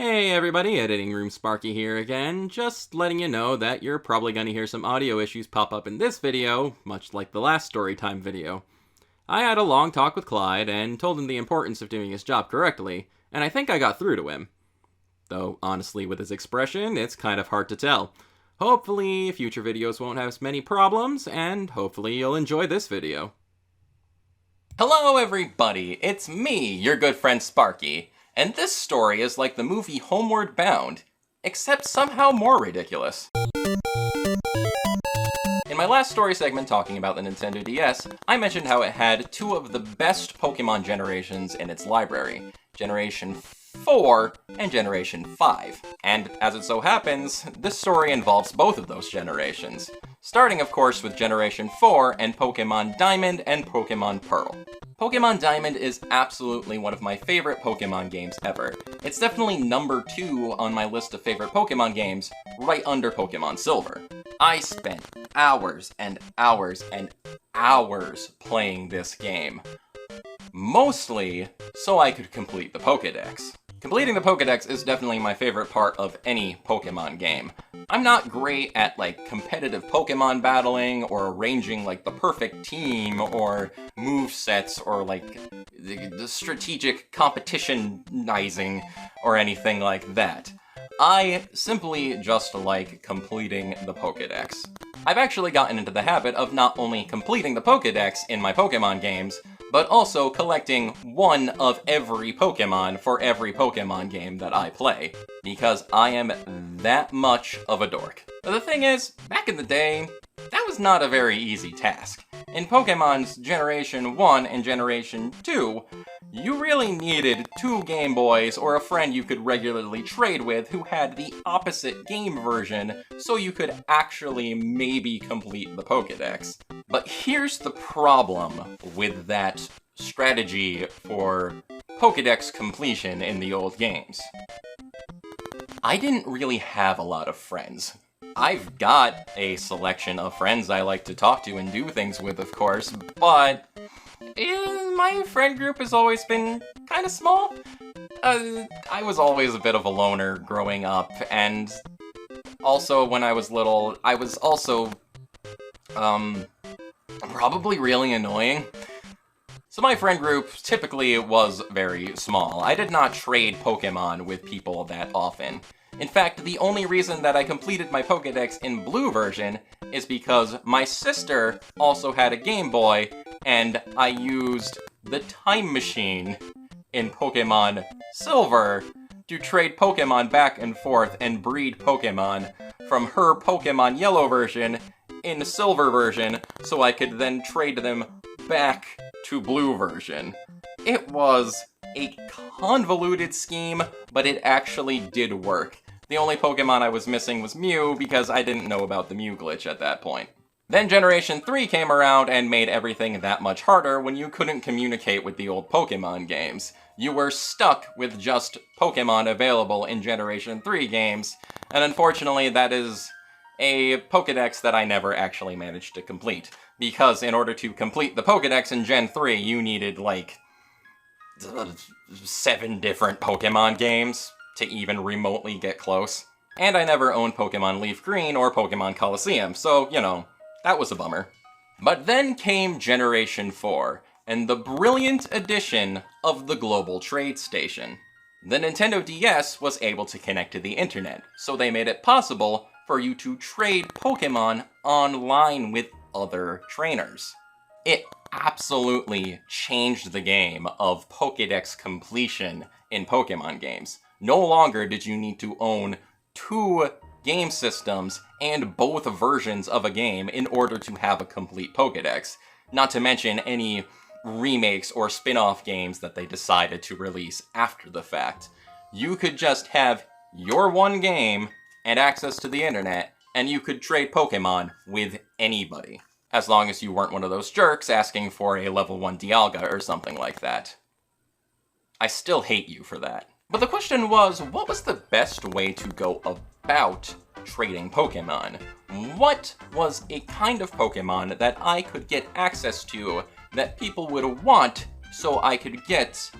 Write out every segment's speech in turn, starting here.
Hey everybody, Editing Room Sparky here again, just letting you know that you're probably going to hear some audio issues pop up in this video, much like the last storytime video. I had a long talk with Clyde and told him the importance of doing his job correctly, and I think I got through to him. Though, honestly, with his expression, it's kind of hard to tell. Hopefully, future videos won't have as many problems, and hopefully you'll enjoy this video. Hello everybody, it's me, your good friend Sparky. And this story is like the movie Homeward Bound, except somehow more ridiculous. In my last story segment talking about the Nintendo DS, I mentioned how it had two of the best Pokémon generations in its library, Generation 4 and Generation 5. And as it so happens, this story involves both of those generations. Starting, of course, with Generation 4 and Pokémon Diamond and Pokémon Pearl. Pokémon Diamond is absolutely one of my favorite Pokémon games ever. It's definitely number 2 on my list of favorite Pokémon games, right under Pokémon Silver. I spent hours and hours and hours playing this game. Mostly so I could complete the Pokédex. Completing the Pokédex is definitely my favorite part of any Pokémon game. I'm not great at, competitive Pokémon battling, or arranging, the perfect team, or movesets, or, the strategic competitionizing, or anything like that. I simply just like completing the Pokédex. I've actually gotten into the habit of not only completing the Pokédex in my Pokémon games, but also collecting one of every Pokémon for every Pokémon game that I play, because I am that much of a dork. But the thing is, back in the day, that was not a very easy task. In Pokemon's Generation 1 and Generation 2, you really needed 2 Game Boys or a friend you could regularly trade with who had the opposite game version, so you could actually maybe complete the Pokédex. But here's the problem with that strategy for Pokédex completion in the old games. I didn't really have a lot of friends. I've got a selection of friends I like to talk to and do things with, of course, but my friend group has always been kind of small. I was always a bit of a loner growing up, and also when I was little, I was also, probably really annoying. So my friend group typically was very small. I did not trade Pokemon with people that often. In fact, the only reason that I completed my Pokédex in blue version is because my sister also had a Game Boy, and I used the time machine in Pokémon Silver to trade Pokémon back and forth and breed Pokémon from her Pokémon Yellow version in the Silver version, so I could then trade them back to blue version. It was a convoluted scheme, but it actually did work. The only Pokemon I was missing was Mew, because I didn't know about the Mew glitch at that point. Then Generation 3 came around and made everything that much harder when you couldn't communicate with the old Pokemon games. You were stuck with just Pokemon available in Generation 3 games, and unfortunately that is a Pokédex that I never actually managed to complete. Because in order to complete the Pokédex in Gen 3, you needed, 7 different Pokemon games to even remotely get close. And I never owned Pokemon Leaf Green or Pokemon Colosseum, so, that was a bummer. But then came Generation 4, and the brilliant addition of the Global Trade Station. The Nintendo DS was able to connect to the internet, so they made it possible for you to trade Pokemon online with other trainers. It absolutely changed the game of Pokédex completion in Pokemon games. No longer did you need to own 2 game systems and both versions of a game in order to have a complete Pokédex. Not to mention any remakes or spin-off games that they decided to release after the fact. You could just have your one game and access to the internet, and you could trade Pokemon with anybody. As long as you weren't one of those jerks asking for a level 1 Dialga or something like that. I still hate you for that. But the question was, what was the best way to go about trading Pokemon? What was a kind of Pokemon that I could get access to that people would want so I could get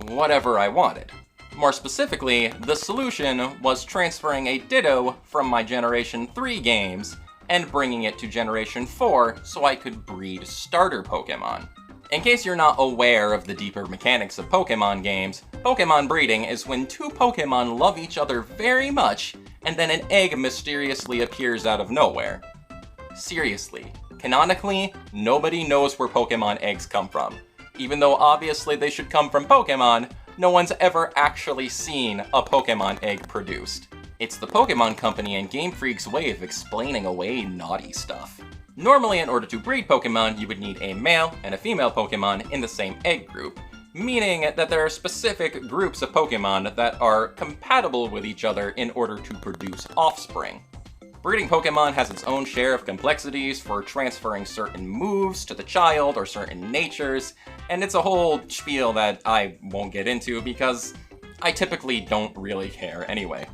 whatever I wanted? More specifically, the solution was transferring a Ditto from my Generation 3 games and bringing it to Generation 4 so I could breed starter Pokémon. In case you're not aware of the deeper mechanics of Pokémon games, Pokémon breeding is when two Pokémon love each other very much, and then an egg mysteriously appears out of nowhere. Seriously, canonically, nobody knows where Pokémon eggs come from. Even though obviously they should come from Pokémon, no one's ever actually seen a Pokémon egg produced. It's the Pokémon Company and Game Freak's way of explaining away naughty stuff. Normally, in order to breed Pokémon, you would need a male and a female Pokémon in the same egg group, meaning that there are specific groups of Pokémon that are compatible with each other in order to produce offspring. Breeding Pokémon has its own share of complexities for transferring certain moves to the child or certain natures, and it's a whole spiel that I won't get into because I typically don't really care anyway.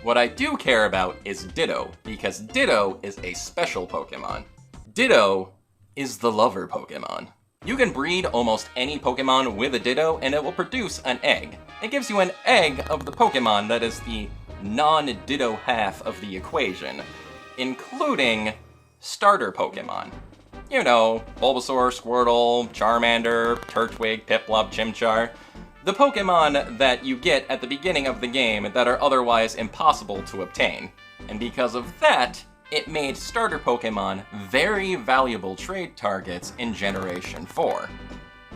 What I do care about is Ditto, because Ditto is a special Pokémon. Ditto is the lover Pokémon. You can breed almost any Pokémon with a Ditto and it will produce an egg. It gives you an egg of the Pokémon that is the non-Ditto half of the equation, including starter Pokémon. You know, Bulbasaur, Squirtle, Charmander, Turtwig, Piplup, Chimchar. The Pokémon that you get at the beginning of the game that are otherwise impossible to obtain. And because of that, it made starter Pokémon very valuable trade targets in Generation 4.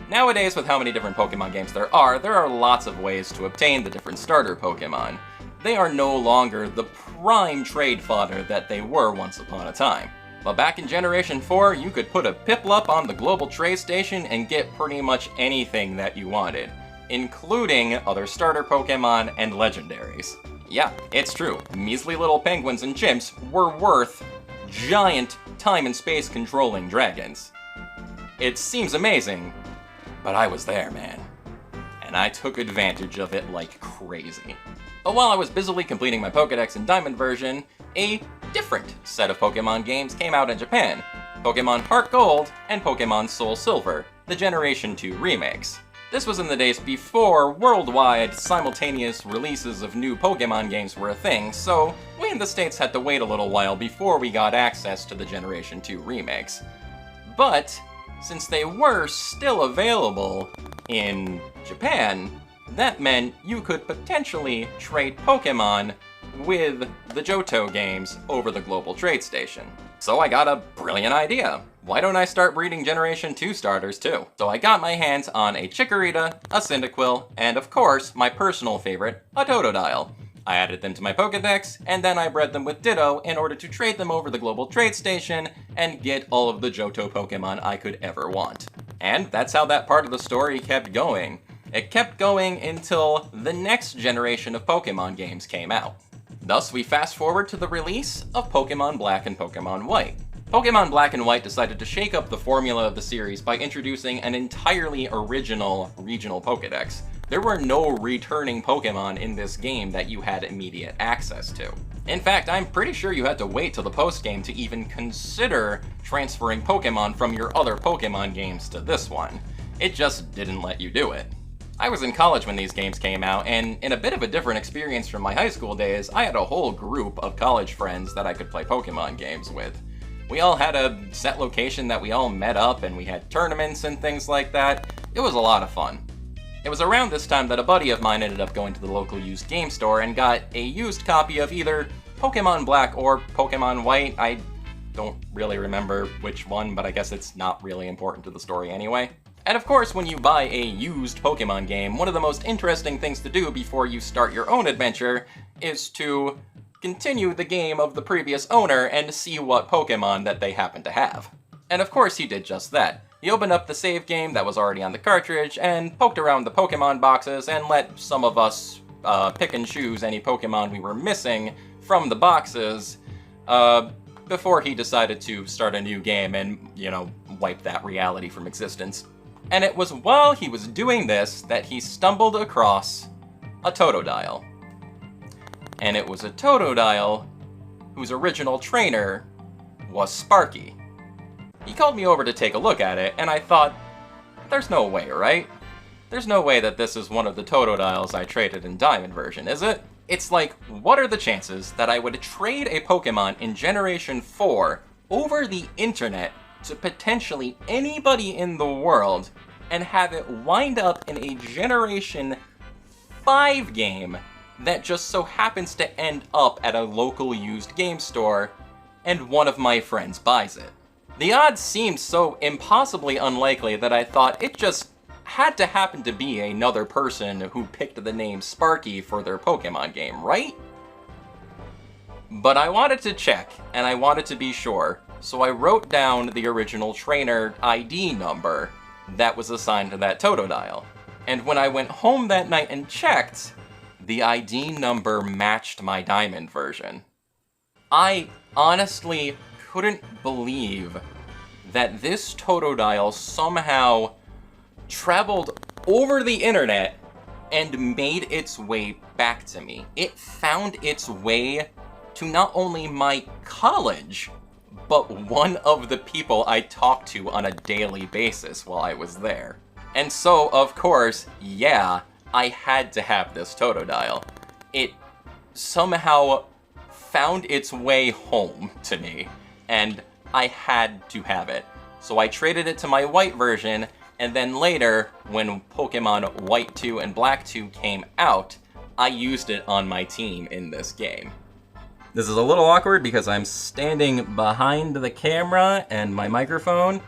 Nowadays, with how many different Pokémon games there are lots of ways to obtain the different starter Pokémon. They are no longer the prime trade fodder that they were once upon a time. But back in Generation 4, you could put a Piplup on the global trade station and get pretty much anything that you wanted, including other starter Pokémon and legendaries. Yeah, it's true. Measly little penguins and chimps were worth giant time and space controlling dragons. It seems amazing, but I was there, man. And I took advantage of it like crazy. But while I was busily completing my Pokédex in Diamond version, a different set of Pokémon games came out in Japan. Pokémon Heart Gold and Pokémon Soul Silver, the Generation 2 remakes. This was in the days before worldwide simultaneous releases of new Pokémon games were a thing, so we in the States had to wait a little while before we got access to the Generation 2 remakes. But since they were still available in Japan, that meant you could potentially trade Pokémon with the Johto games over the global trade station. So I got a brilliant idea. Why don't I start breeding Generation 2 starters too? So I got my hands on a Chikorita, a Cyndaquil, and of course, my personal favorite, a Totodile. I added them to my Pokédex, and then I bred them with Ditto in order to trade them over the global trade station and get all of the Johto Pokémon I could ever want. And that's how that part of the story kept going. It kept going until the next generation of Pokémon games came out. Thus, we fast forward to the release of Pokémon Black and Pokémon White. Pokémon Black and White decided to shake up the formula of the series by introducing an entirely original regional Pokédex. There were no returning Pokémon in this game that you had immediate access to. In fact, I'm pretty sure you had to wait till the post-game to even consider transferring Pokémon from your other Pokémon games to this one. It just didn't let you do it. I was in college when these games came out, and in a bit of a different experience from my high school days, I had a whole group of college friends that I could play Pokémon games with. We all had a set location that we all met up, and we had tournaments and things like that. It was a lot of fun. It was around this time that a buddy of mine ended up going to the local used game store and got a used copy of either Pokémon Black or Pokémon White. I don't really remember which one, but I guess it's not really important to the story anyway. And of course, when you buy a used Pokémon game, one of the most interesting things to do before you start your own adventure is to continue the game of the previous owner and see what Pokémon that they happen to have. And of course he did just that. He opened up the save game that was already on the cartridge and poked around the Pokémon boxes and let some of us pick and choose any Pokémon we were missing from the boxes before he decided to start a new game and, you know, wipe that reality from existence. And it was while he was doing this that he stumbled across a Totodile. And it was a Totodile whose original trainer was Sparky. He called me over to take a look at it, and I thought, there's no way, right? there's no way that this is one of the Totodiles I traded in Diamond version, is it? It's like, what are the chances that I would trade a Pokemon in Generation 4 over the internet to potentially anybody in the world and have it wind up in a Generation 5 game that just so happens to end up at a local used game store and one of my friends buys it? The odds seemed so impossibly unlikely that I thought it just had to happen to be another person who picked the name Sparky for their Pokemon game, right? But I wanted to check, and I wanted to be sure, so I wrote down the original trainer ID number that was assigned to that Totodile. And when I went home that night and checked, the ID number matched my Diamond version. I honestly couldn't believe that this Totodile somehow traveled over the internet and made its way back to me. It found its way to not only my college, but one of the people I talked to on a daily basis while I was there. And so, of course, yeah, I had to have this Totodile. It somehow found its way home to me, and I had to have it. So I traded it to my white version, and then later, when Pokemon White 2 and Black 2 came out, I used it on my team in this game. This is a little awkward because I'm standing behind the camera and my microphone,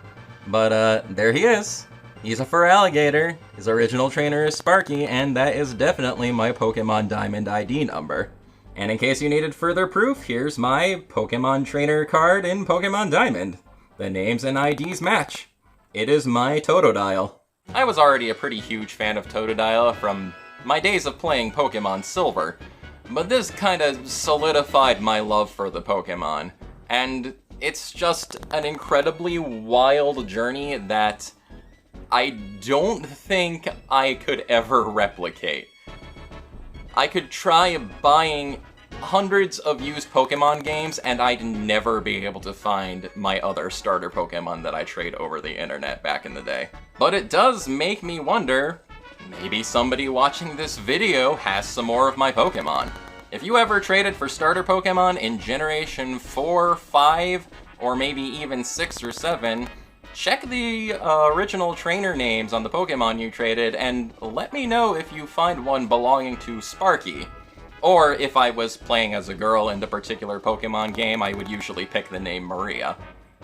but there he is. He's a fur alligator, his original trainer is Sparky, and that is definitely my Pokemon Diamond ID number. And in case you needed further proof, here's my Pokemon trainer card in Pokemon Diamond. The names and IDs match. It is my Totodile. I was already a pretty huge fan of Totodile from my days of playing Pokemon Silver, but this kinda solidified my love for the Pokemon. And it's just an incredibly wild journey that I don't think I could ever replicate. I could try buying hundreds of used Pokemon games and I'd never be able to find my other starter Pokemon that I trade over the internet back in the day. But it does make me wonder, maybe somebody watching this video has some more of my Pokemon. If you ever traded for starter Pokemon in Generation 4, 5, or maybe even 6 or 7, check the original trainer names on the Pokemon you traded and let me know if you find one belonging to Sparky. Or if I was playing as a girl in the particular Pokemon game, I would usually pick the name Maria.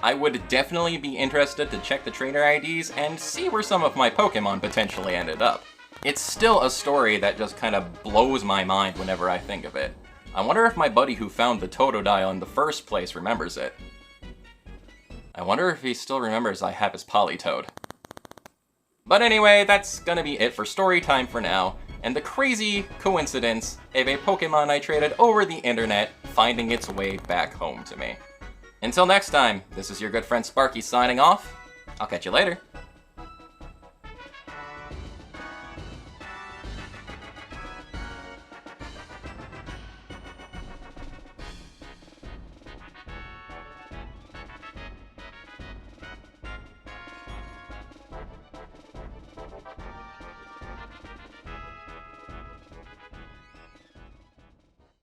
I would definitely be interested to check the trainer IDs and see where some of my Pokemon potentially ended up. It's still a story that just kind of blows my mind whenever I think of it. I wonder if my buddy who found the Totodile in the first place remembers it. I wonder if he still remembers I have his Politoed. But anyway, that's gonna be it for story time for now, and the crazy coincidence of a Pokemon I traded over the internet finding its way back home to me. Until next time, this is your good friend Sparky signing off. I'll catch you later.